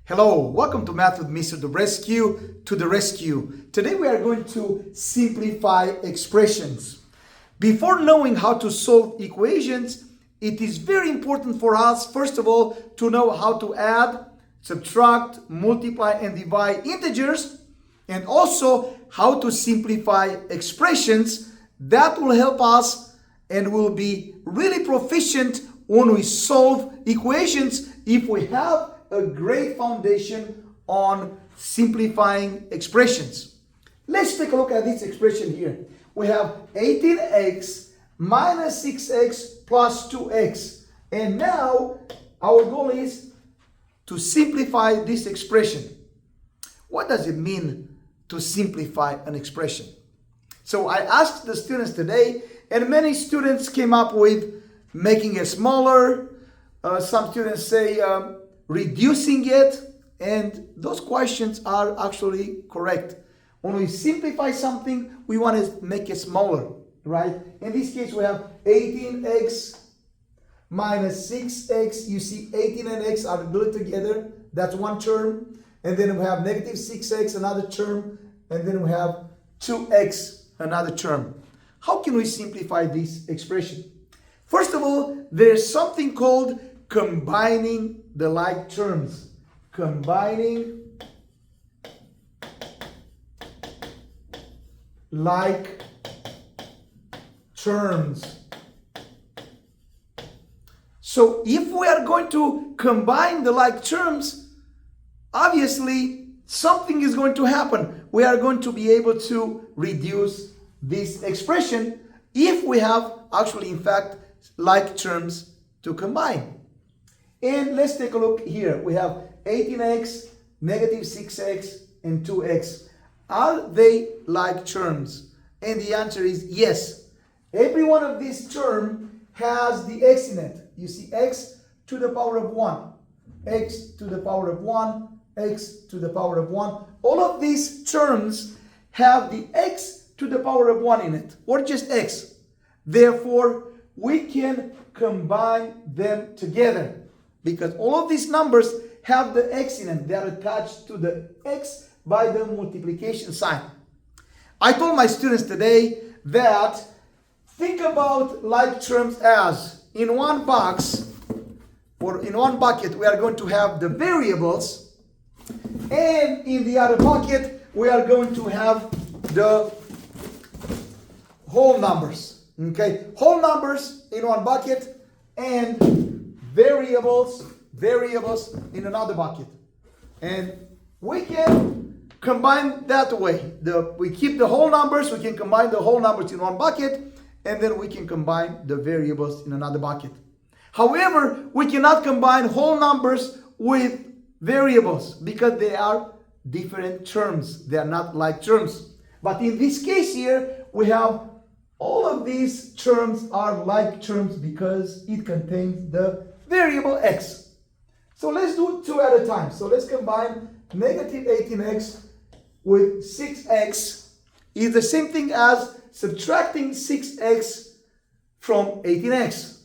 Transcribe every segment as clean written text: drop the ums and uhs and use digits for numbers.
Hello, welcome to Math with Mr. Dobrescu, to the rescue. Today we are going to simplify expressions. Before knowing how to solve equations, it is very important for us, first of all, to know how to add, subtract, multiply, and divide integers, and also how to simplify expressions. That will help us and will be really proficient when we solve equations if we have a great foundation on simplifying expressions. Let's take a look at this expression here. We have 18x minus 6x plus 2x. And now our goal is to simplify this expression. What does it mean to simplify an expression? So I asked the students today, and many students came up with making it smaller. Some students say reducing it, and those questions are actually correct. When we simplify something, we want to make it smaller, right? In this case, we have 18x minus 6x. You see 18 and x are glued together. That's one term. And then we have negative 6x, another term. And then we have 2x, another term. How can we simplify this expression? First of all, there's something called combining the like terms. Combining like terms. So if we are going to combine the like terms, obviously something is going to happen. We are going to be able to reduce this expression if we have actually, in fact, like terms to combine. And let's take a look here. We have 18x, negative 6x, and 2x. Are they like terms? And the answer is yes. Every one of these terms has the x in it. You see x to the power of 1, x to the power of 1, x to the power of 1. All of these terms have the x to the power of 1 in it, or just x. Therefore, we can combine them together because all of these numbers have the x in them. They are attached to the x by the multiplication sign. I told my students today that think about like terms as in one box or in one bucket we are going to have the variables, and in the other bucket we are going to have the whole numbers. Okay, whole numbers in one bucket and variables in another bucket. And we can combine that way. We keep the whole numbers, we can combine the whole numbers in one bucket, and then we can combine the variables in another bucket. However, we cannot combine whole numbers with variables because they are different terms. They are not like terms. But in this case here, we have all of these terms are like terms because it contains the variable x. So let's do two at a time. So let's combine negative 18x with 6x is the same thing as subtracting 6x from 18x.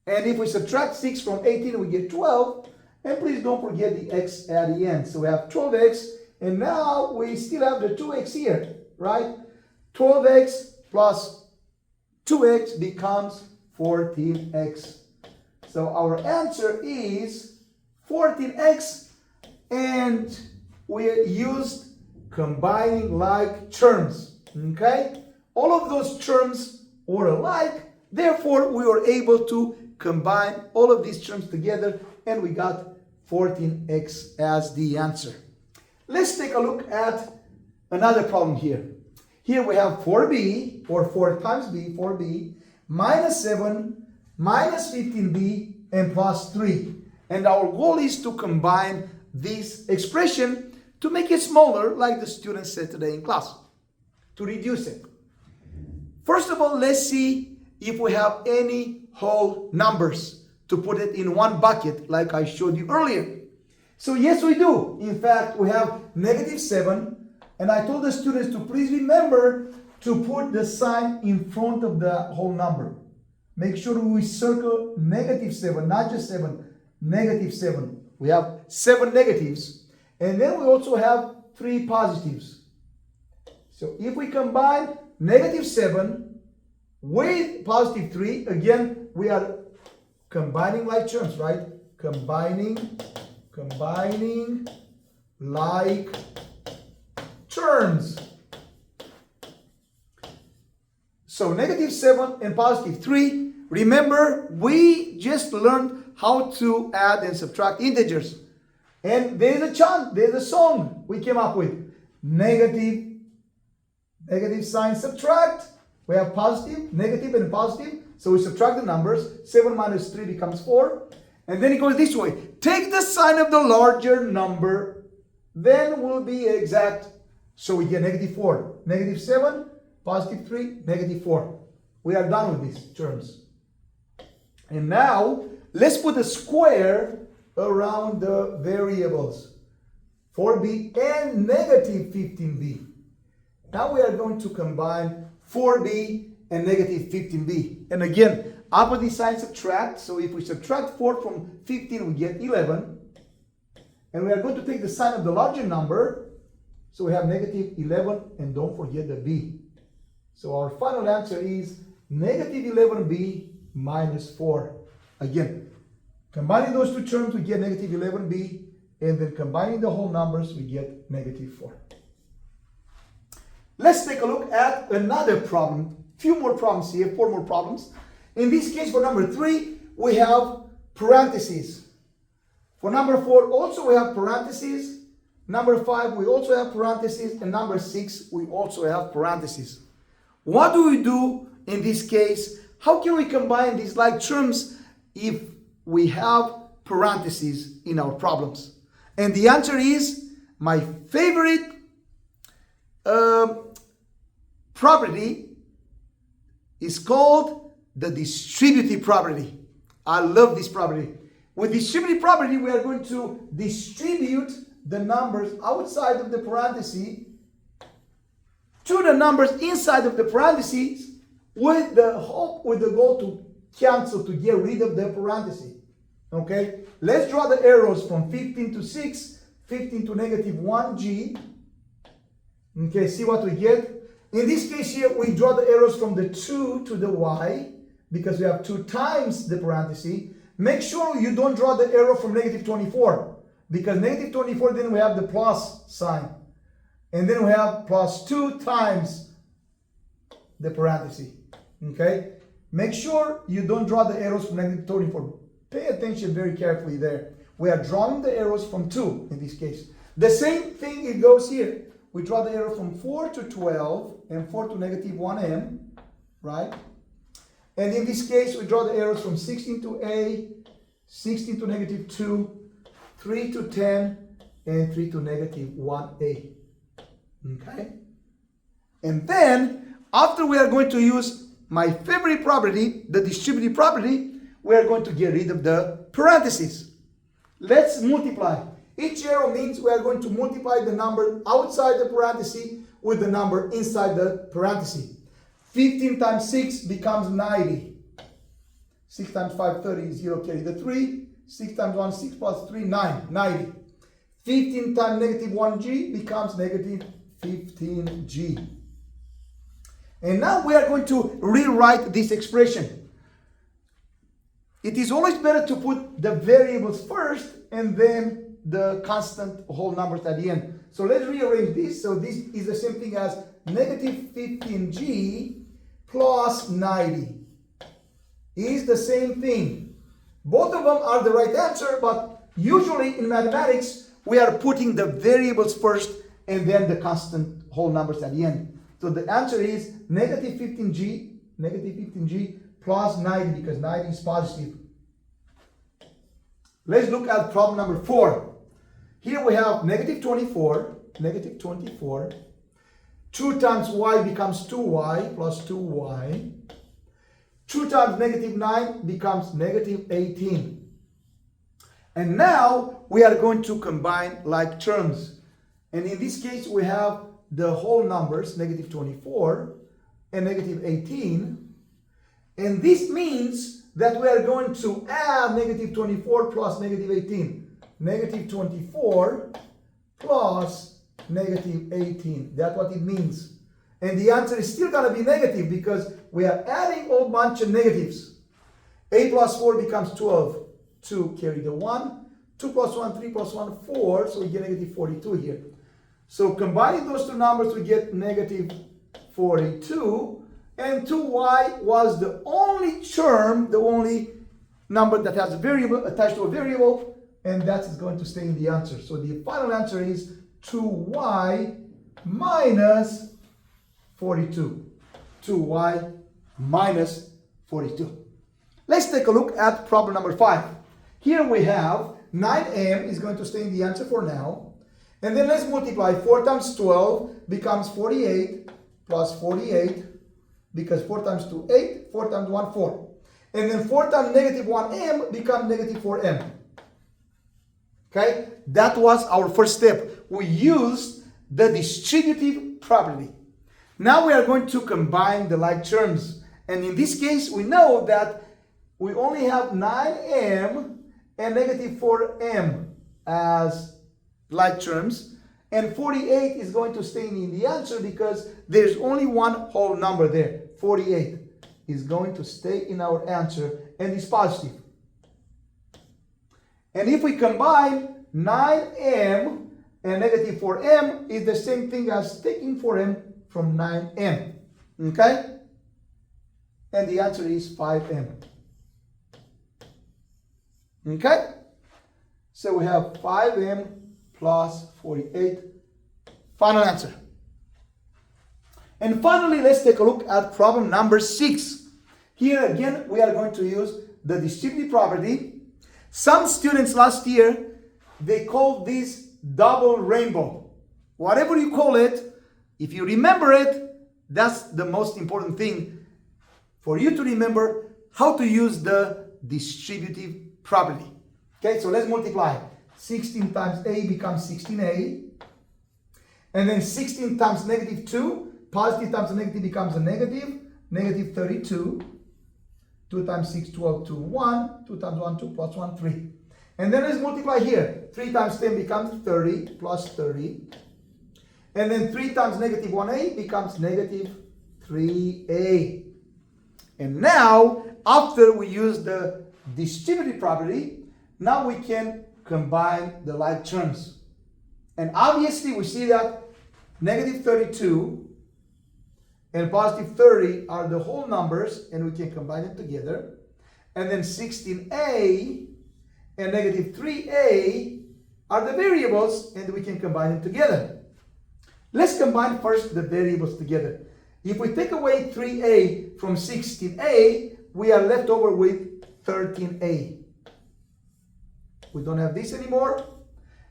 And if we subtract 6 from 18, we get 12. And please don't forget the x at the end. So we have 12x, and now we still have the 2x here, right? 12x plus 2x becomes 14x. So our answer is 14x, and we used combining like terms. Okay? All of those terms were alike, therefore we were able to combine all of these terms together, and we got 14x as the answer. Let's take a look at another problem here. Here we have 4b, or 4 times b, 4b, minus 7, minus 15b, and plus 3. And our goal is to combine this expression to make it smaller, like the students said today in class, to reduce it. First of all, let's see if we have any whole numbers to put it in one bucket, like I showed you earlier. So yes, we do. In fact, we have negative 7. And I told the students to please remember to put the sign in front of the whole number. Make sure we circle negative 7, not just 7, negative 7. We have 7 negatives. And then we also have 3 positives. So if we combine negative 7 with positive 3, again, we are combining like terms, right? Combining like terms. So negative 7 and positive 3. Remember, we just learned how to add and subtract integers. And there's a chant, there's a song we came up with. Negative sign subtract. We have positive, negative, and positive. So we subtract the numbers. 7 minus 3 becomes 4. And then it goes this way. Take the sign of the larger number, then will be exact. So we get negative 4. Negative 7, positive 3, negative 4. We are done with these terms. And now, let's put a square around the variables. 4b and negative 15b. Now we are going to combine 4b and negative 15b. And again, opposite sign subtract. So if we subtract 4 from 15, we get 11. And we are going to take the sign of the larger number. So we have negative 11, and don't forget the b. So our final answer is negative 11b minus 4. Again, combining those two terms, we get negative 11b. And then combining the whole numbers, we get negative 4. Let's take a look at another problem. Few more problems here, 4 more problems. In this case, for number 3, we have parentheses. For number 4, also we have parentheses. Number 5, we also have parentheses. And number 6, we also have parentheses. What do we do in this case? How can we combine these like terms if we have parentheses in our problems? And the answer is, my favorite property is called the distributive property. I love this property. With distributive property, we are going to distribute the numbers outside of the parenthesis to the numbers inside of the parentheses with the goal to cancel, to get rid of the parenthesis. Okay, let's draw the arrows from 15 to 6, 15 to negative 1g. Okay, see what we get? In this case here, we draw the arrows from the 2 to the y, because we have 2 times the parenthesis. Make sure you don't draw the arrow from negative 24, because negative 24, then we have the plus sign. And then we have plus 2 times the parenthesis. Okay? Make sure you don't draw the arrows from negative 24. Pay attention very carefully there. We are drawing the arrows from 2 in this case. The same thing it goes here. We draw the arrow from 4 to 12 and 4 to negative 1m, right? And in this case, we draw the arrows from 16 to a, 16 to negative 2, 3 to 10, and 3 to negative 1a. Okay? And then, after we are going to use my favorite property, the distributive property, we are going to get rid of the parentheses. Let's multiply. Each arrow means we are going to multiply the number outside the parenthesis with the number inside the parenthesis. 15 times 6 becomes 90. 6 times 5, 30, 0, carry the 3. 6 times 1, 6 plus 3, 9, 90. 15 times negative 1g becomes negative 15g. And now we are going to rewrite this expression. It is always better to put the variables first and then the constant whole numbers at the end. So let's rearrange this. So this is the same thing as negative 15g plus 90 is the same thing. Both of them are the right answer, but usually in mathematics, we are putting the variables first and then the constant whole numbers at the end. So the answer is negative 15g plus 90, because 90 is positive. Let's look at problem number 4. Here we have negative 24. 2 times y becomes 2y plus 2y. 2 times negative 9 becomes negative 18. And now we are going to combine like terms. And in this case, we have the whole numbers, negative 24 and negative 18. And this means that we are going to add negative 24 plus negative 18. negative 24 plus negative 18. That's what it means. And the answer is still going to be negative because we are adding a whole bunch of negatives. 8 plus 4 becomes 12. 2 carry the 1. 2 plus 1, 3 plus 1, 4. So we get negative 42 here. So combining those two numbers, we get negative 42. And 2y was the only term, the only number that has a variable attached to a variable. And that's going to stay in the answer. So the final answer is 2y minus 42. 2y minus 42. Let's take a look at problem number 5. Here we have 9m is going to stay in the answer for now. And then let's multiply. 4 times 12 becomes 48 plus 48 because 4 times 2, 8. 4 times 1, 4. And then 4 times negative 1m becomes negative 4m. Okay? That was our first step. We used the distributive property. Now we are going to combine the like terms. And in this case, we know that we only have 9m and negative 4m as like terms. And 48 is going to stay in the answer because there's only one whole number there. 48 is going to stay in our answer and is positive. And if we combine 9m and negative 4m, is the same thing as taking 4m from 9m. Okay? And the answer is 5m. Okay? So we have 5m plus 48. Final answer. And finally, let's take a look at problem number 6. Here again, we are going to use the distributive property. Some students last year, they called this double rainbow. Whatever you call it, if you remember it, that's the most important thing for you to remember how to use the distributive property. Okay, so let's multiply. 16 times a becomes 16a. And then 16 times negative 2, positive times a negative becomes a negative, negative 32. 2 times 6, 12, 2, 1. 2 times 1, 2 plus 1, 3. And then let's multiply here. 3 times 10 becomes 30 plus 30. And then 3 times negative 1a becomes negative 3a. And now, after we use the distributive property, now we can combine the like terms. And obviously we see that negative 32 and positive 30 are the whole numbers, and we can combine them together. And then 16a and negative 3a are the variables, and we can combine them together. Let's combine first the variables together. If we take away 3a from 16a, we are left over with 13a. We don't have this anymore.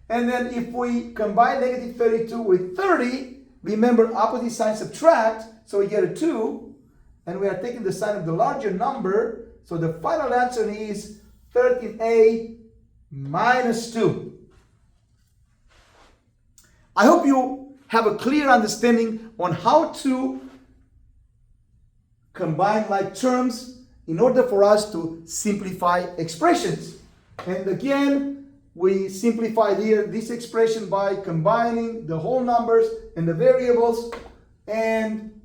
And then if we combine negative 32 with 30, remember opposite sign subtract, so we get a 2. And we are taking the sign of the larger number. So the final answer is 13a minus 2. I hope you have a clear understanding on how to combine like terms in order for us to simplify expressions. And again, we simplified here this expression by combining the whole numbers and the variables. And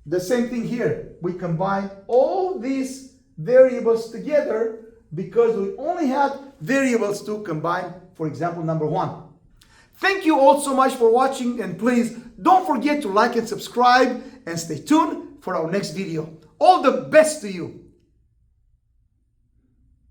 the same thing here. We combine all these variables together because we only had variables to combine, for example, number 1. Thank you all so much for watching, and please don't forget to like and subscribe and stay tuned for our next video. All the best to you.